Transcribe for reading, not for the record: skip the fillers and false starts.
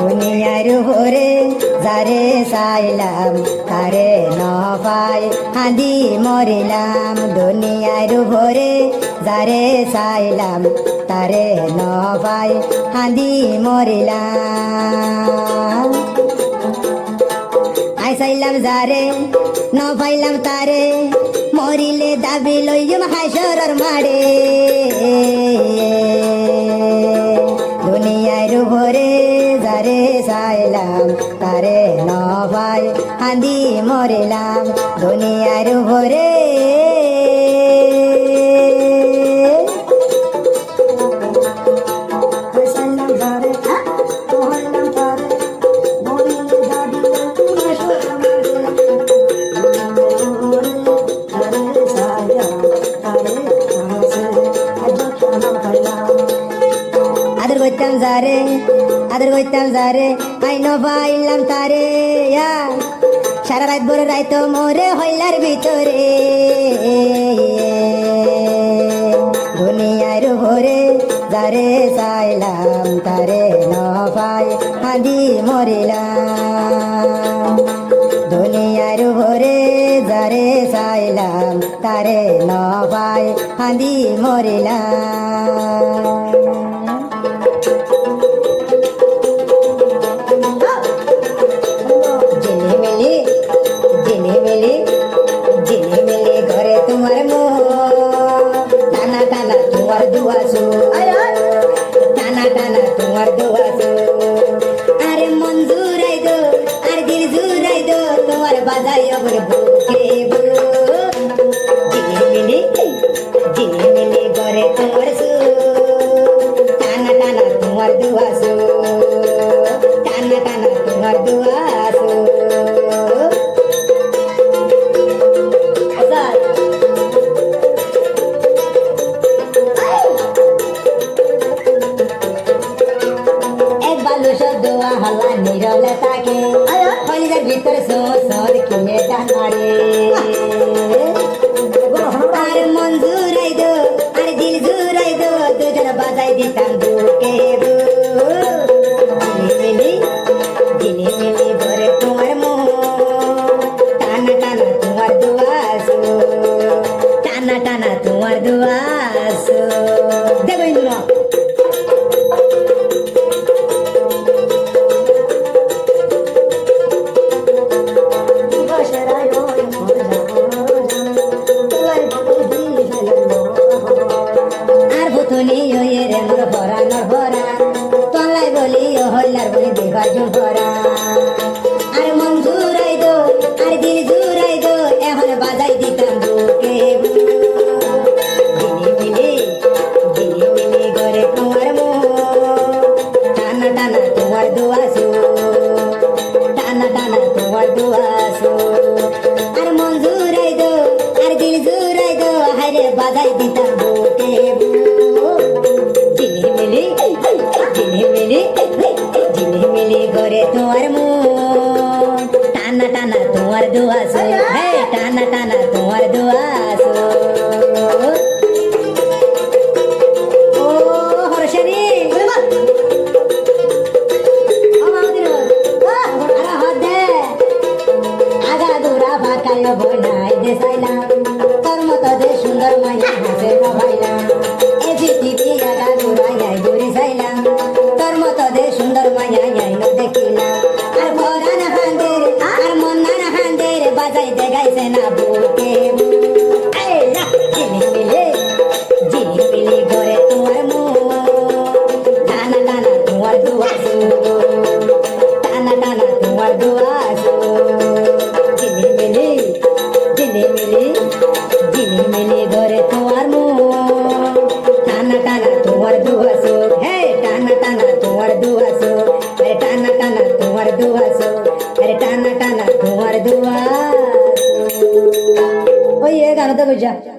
দুনিয়ার ভরে যারে চাইলাম তারে নপাই হাঁদি মরিলাম দুনিয়ার ভরে যারে চাইলাম তারে নপাই হাঁদি মরিলাম আই চাইলাম যারে নপাইলাম তারে মরিলে দাবি লইম হাসরর মারে দুনিয়ার ভরে যারে চাইলাম তারে নপাই হাঁদি মরিলাম দুনিয়ার ভরে আদর করতাম যারে আই নপাইলাম তারে সারা রাত বড় রাইতো মোরে হইলার ভিতরে দুনিয়ার ভরে যারে চাইলাম তারে নপাই হাঁদি মরিলাম দুনিয়ার ভরে যারে চাইলাম তারে নপাই হাঁদি মরিলাম টানা টানা তোমার দুয়াসো আরে মন জুড়াই দো আর দিল জুড়াই দো তোমার বাজাই আমার বুকে ঝিলিমিলি করে তোমার সু টানা টানা তোমার দুয়াসো টানা টানা তোমার দুয়াসো হাল্লা নিরলে থাকে কলিজার ভিতরে সোর কিনে টানারে আর মন জুড়াই দো আর দিল জুড়াই দো দুজন বাজাই দিতাম বুকে ঝিলিমিলি করে তোমার মোহ টানা টানা তোমার দুয়াসো টানা টানা তোমার দুয়াসো দেখো ইন্দুরা তলাই বলি হল্লার বলি দেবার জোহরা আর মন জুড়াই দো আর দিল জুড়াই দো এখন বাজাই দিতাম বুকে ঝিলিমিলি করে তোমার মোহ টানা টানা তোমার দুয়াসো টানা টানা তোমার দুয়াসো আর মন জুড়াই দো আর দিল জুড়াই দো হারে বাজাই দিতাম বুকে ঝিলিমিলি করে তোমার মন টানা টানা তোমার দুয়াসো হে টানা টানা তোমার দুয়াসো ও হরশানি আগা দুরা ফাঁকায় বনাই দে চাইলাম তোর মতো দে সুন্দর মাইয়া হাসে ভাইলাম এ পৃথিবী আগা দুরাই দূরে চাইলাম তোর মতো দে সুন্দর মাইয়া আইনো দেখিলাম আর ভরা না হান্দের আর মন না হান্দের বাজাই দেখাইছে না বুকে ঝিলিমিলি করে তোমার মোহ টানা টানা তোমার দুয়াসো টানা টানা তোমার দুয়াসো ঝিলিমিলি করে তোমার মোহ টানা টানা তোমার দুয়াসো হে টানা টানা তোমার দুয়াসো আরে টানা টানা তোমার দুয়াসো আরে টানা টানা তোমার দুয়াসো ওই গান তো বুঝা